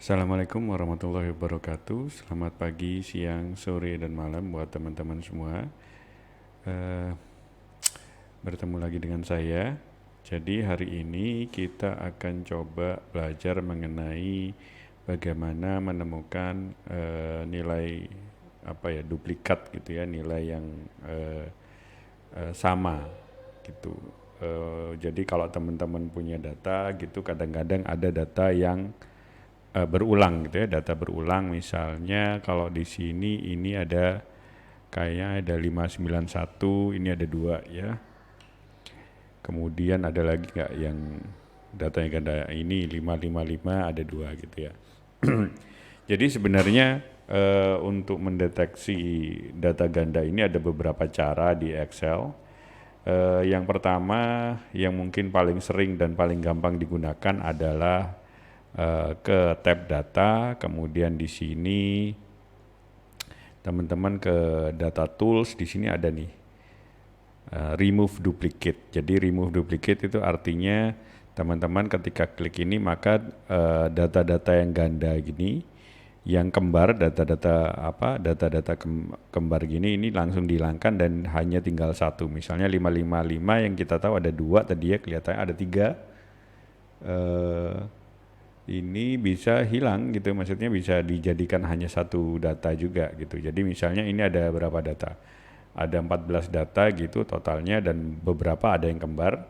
Assalamualaikum warahmatullahi wabarakatuh. Selamat pagi, siang, sore, dan malam buat teman-teman semua. Eh, Bertemu lagi dengan saya. Jadi hari ini kita akan coba belajar mengenai bagaimana menemukan nilai duplikat gitu ya, nilai yang eh, sama gitu. Jadi kalau teman-teman punya data gitu, kadang-kadang ada data yang berulang gitu ya, data berulang. Misalnya kalau di sini ini ada kayaknya ada 591, ini ada dua ya. Kemudian ada lagi nggak yang datanya ganda, ini 555 ada dua gitu ya. Jadi sebenarnya untuk mendeteksi data ganda ini ada beberapa cara di Excel. Yang pertama yang mungkin paling sering dan paling gampang digunakan adalah ke tab data, kemudian di sini teman-teman ke data tools, di sini ada nih remove duplicate. Jadi remove duplicate itu artinya teman-teman ketika klik ini maka data-data yang ganda gini, yang kembar, data-data kembar gini ini langsung dihilangkan dan hanya tinggal satu. Misalnya 555 yang kita tahu ada dua, tadi ya kelihatannya ada tiga. eh, ini bisa hilang gitu, maksudnya bisa dijadikan hanya satu data juga gitu. Jadi misalnya ini ada berapa data? Ada 14 data gitu totalnya dan beberapa ada yang kembar.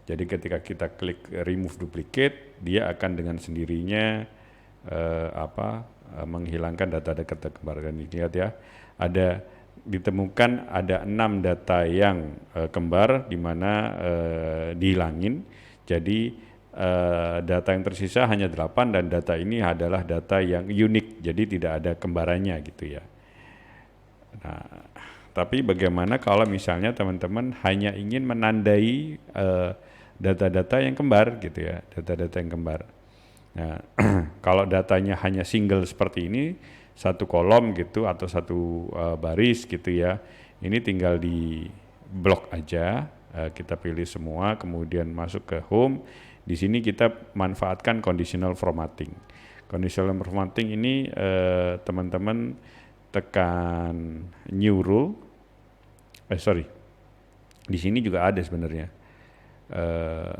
Jadi ketika kita klik remove duplicate, dia akan dengan sendirinya menghilangkan data-data kembar. Dan dilihat ya, ada ditemukan ada 6 data yang kembar di mana dihilangin. Jadi data yang tersisa hanya 8 dan data ini adalah data yang unik, jadi tidak ada kembarannya gitu ya. Nah, tapi bagaimana kalau misalnya teman-teman hanya ingin menandai data-data yang kembar gitu ya, data-data yang kembar. Nah, kalau datanya hanya single seperti ini, satu kolom gitu atau satu baris gitu ya, ini tinggal di blok aja, kita pilih semua, kemudian masuk ke home. Di sini kita manfaatkan conditional formatting. Conditional formatting ini teman-teman tekan new rule, di sini juga ada sebenarnya eh,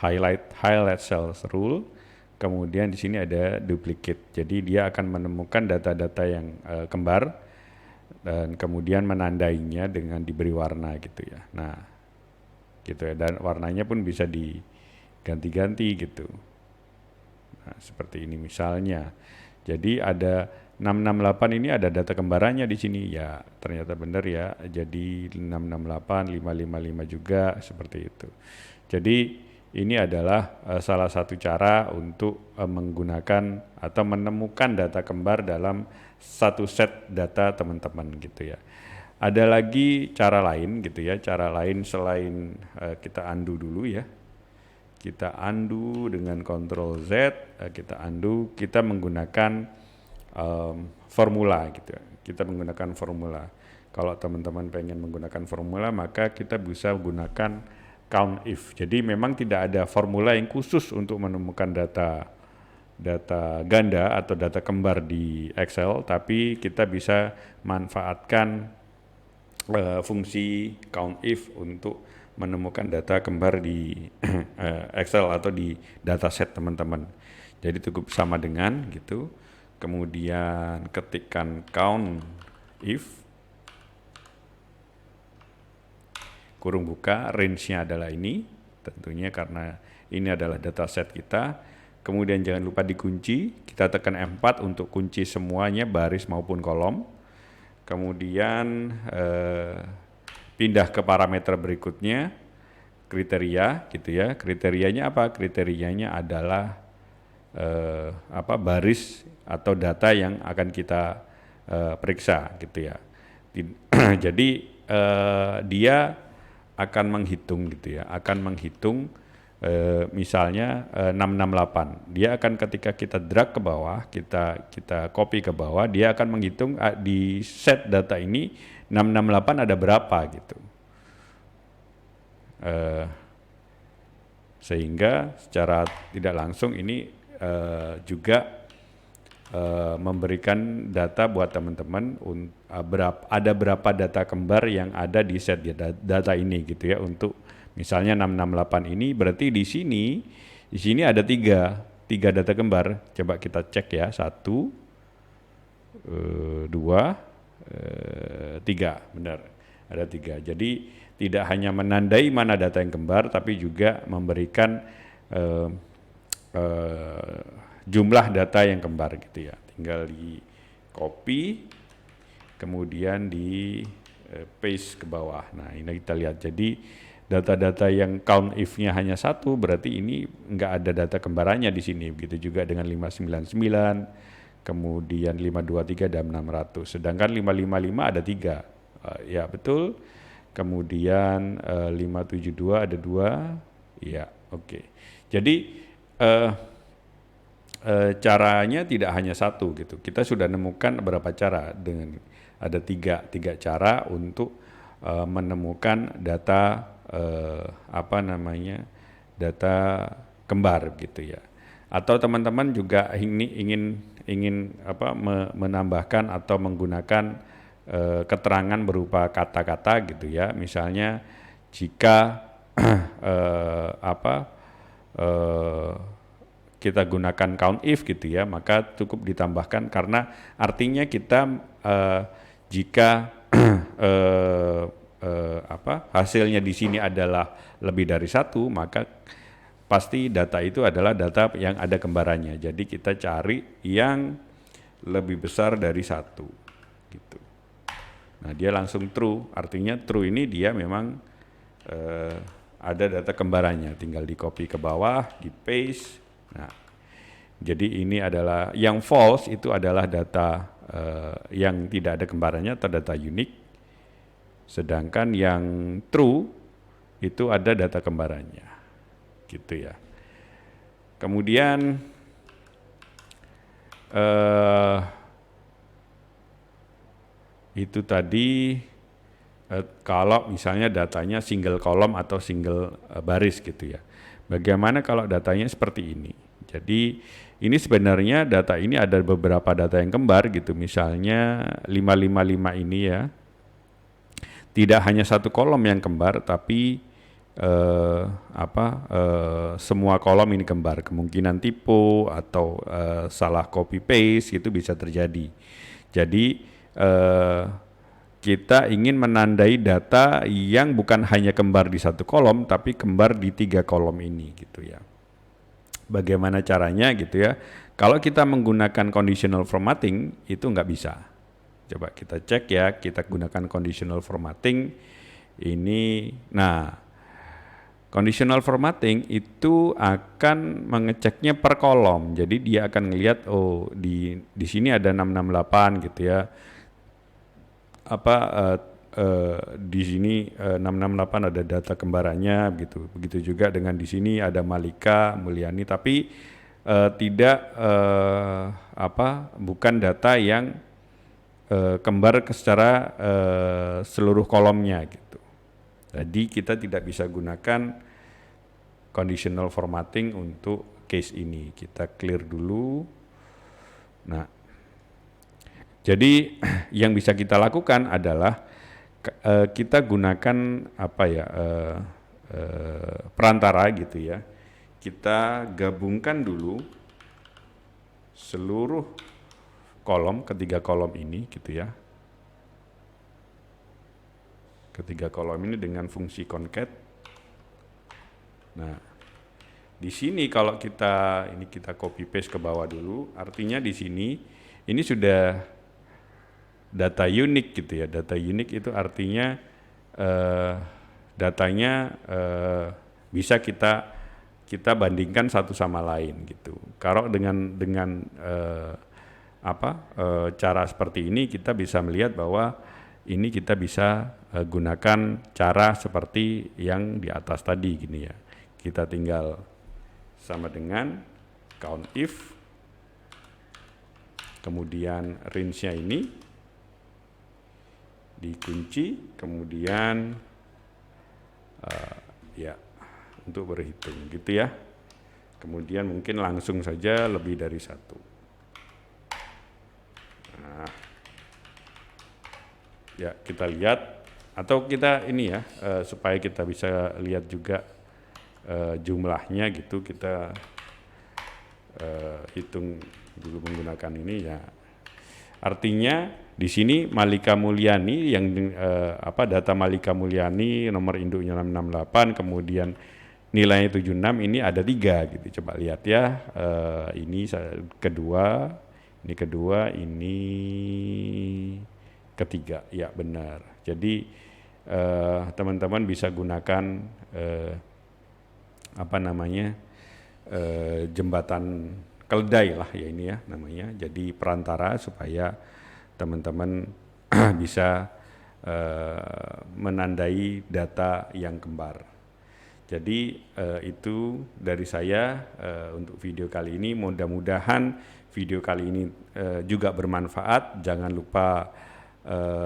highlight cells rule. Kemudian di sini ada duplicate. Jadi dia akan menemukan data-data yang kembar dan kemudian menandainya dengan diberi warna gitu ya. Nah, gitu ya. Dan warnanya pun bisa diganti-ganti gitu. Nah, seperti ini misalnya. Jadi ada 668 ini ada data kembarannya di sini ya, ternyata benar ya. Jadi 668, 555 juga seperti itu. Jadi ini adalah salah satu cara untuk menggunakan atau menemukan data kembar dalam satu set data teman-teman gitu ya. Ada lagi cara lain gitu ya, cara lain selain kita undo dulu ya. Kita undo dengan Ctrl Z, kita undo, kita menggunakan formula gitu ya. Kita menggunakan formula. Kalau teman-teman pengen menggunakan formula, maka kita bisa gunakan count if. Jadi memang tidak ada formula yang khusus untuk menemukan data ganda atau data kembar di Excel, tapi kita bisa manfaatkan fungsi count if untuk menemukan data kembar di Excel atau di dataset teman-teman. Jadi cukup sama dengan gitu. Kemudian ketikkan count if kurung buka, range-nya adalah ini, tentunya karena ini adalah dataset kita. Kemudian jangan lupa dikunci, kita tekan F4 untuk kunci semuanya baris maupun kolom. Kemudian pindah ke parameter berikutnya, kriteria gitu ya. Kriterianya apa? Kriterianya adalah baris atau data yang akan kita periksa gitu ya. Jadi dia akan menghitung gitu ya, akan menghitung misalnya 668. Dia akan ketika kita drag ke bawah, kita copy ke bawah, dia akan menghitung di set data ini 668 ada berapa gitu. Sehingga secara tidak langsung ini juga memberikan data buat teman-teman ada berapa data kembar yang ada di set data ini gitu ya. Untuk misalnya 668 ini berarti di sini ada tiga data kembar. Coba kita cek ya, 1, 2, 3, benar ada 3. Jadi tidak hanya menandai mana data yang kembar, tapi juga memberikan jumlah data yang kembar gitu ya. Tinggal di copy, kemudian di paste ke bawah. Nah ini kita lihat. Jadi data-data yang count if-nya hanya 1, berarti ini nggak ada data kembarannya di sini. Begitu juga dengan 599, kemudian 523 dan 600. Sedangkan 555 ada 3. Ya betul. Kemudian 572 ada 2. Ya oke. Jadi caranya tidak hanya 1 gitu. Kita sudah nemukan beberapa cara, dengan ada tiga cara untuk menemukan data data kembar gitu ya. Atau teman-teman juga ingin menambahkan atau menggunakan keterangan berupa kata-kata gitu ya. Misalnya jika kita gunakan count if gitu ya, maka cukup ditambahkan, karena artinya kita jika hasilnya di sini adalah lebih dari 1, maka pasti data itu adalah data yang ada kembarannya. Jadi kita cari yang lebih besar dari 1 gitu. Nah dia langsung true, artinya true ini dia memang ada data kembarannya, tinggal di copy ke bawah, di paste. Nah jadi ini adalah yang false, itu adalah data yang tidak ada kembarannya atau data unik. Sedangkan yang true itu ada data kembarannya gitu ya. Kemudian itu tadi kalau misalnya datanya single column atau single baris gitu ya. Bagaimana kalau datanya seperti ini? Jadi ini sebenarnya data ini ada beberapa data yang kembar gitu. Misalnya 555 ini ya, tidak hanya satu kolom yang kembar, tapi semua kolom ini kembar. Kemungkinan typo atau salah copy paste itu bisa terjadi. Jadi kita ingin menandai data yang bukan hanya kembar di satu kolom, tapi kembar di 3 kolom ini gitu ya. Bagaimana caranya gitu ya? Kalau kita menggunakan conditional formatting itu nggak bisa. Coba kita cek ya, kita gunakan conditional formatting ini. Nah, conditional formatting itu akan mengeceknya per kolom. Jadi dia akan ngelihat di sini ada 668 gitu ya. Di sini 668 ada data kembarannya gitu. Begitu juga dengan di sini ada Malika, Mulyani, tapi bukan data yang kembar secara seluruh kolomnya gitu. Jadi kita tidak bisa gunakan conditional formatting untuk case ini. Kita clear dulu. Nah, jadi yang bisa kita lakukan adalah kita gunakan perantara gitu ya. Kita gabungkan dulu seluruh kolom, ketiga kolom ini gitu ya. Ketiga kolom ini dengan fungsi concat. Nah, di sini kalau kita copy paste ke bawah dulu, artinya di sini ini sudah data unik gitu ya. Data unik itu artinya datanya bisa kita bandingkan satu sama lain gitu. Kalau dengan cara seperti ini kita bisa melihat bahwa ini kita bisa gunakan cara seperti yang di atas tadi gini ya. Kita tinggal sama dengan count if, kemudian range-nya ini dikunci, kemudian untuk berhitung gitu ya. Kemudian mungkin langsung saja lebih dari 1. Ya, kita lihat atau kita ini ya supaya kita bisa lihat juga jumlahnya gitu, kita hitung dulu menggunakan ini ya. Artinya di sini Malika Mulyani yang data Malika Mulyani nomor induknya 668, kemudian nilainya 76, ini ada 3 gitu. Coba lihat ya. Ini kedua, ini ketiga. Ya, benar. Jadi teman-teman bisa gunakan jembatan keledai lah ya ini ya namanya. Jadi perantara supaya teman-teman bisa menandai data yang kembar. Jadi itu dari saya untuk video kali ini. Mudah-mudahan video kali ini juga bermanfaat. Jangan lupa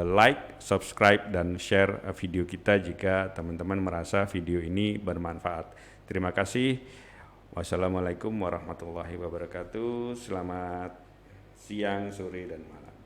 like, subscribe, dan share video kita jika teman-teman merasa video ini bermanfaat. Terima kasih. Wassalamualaikum warahmatullahi wabarakatuh. Selamat siang, sore, dan malam.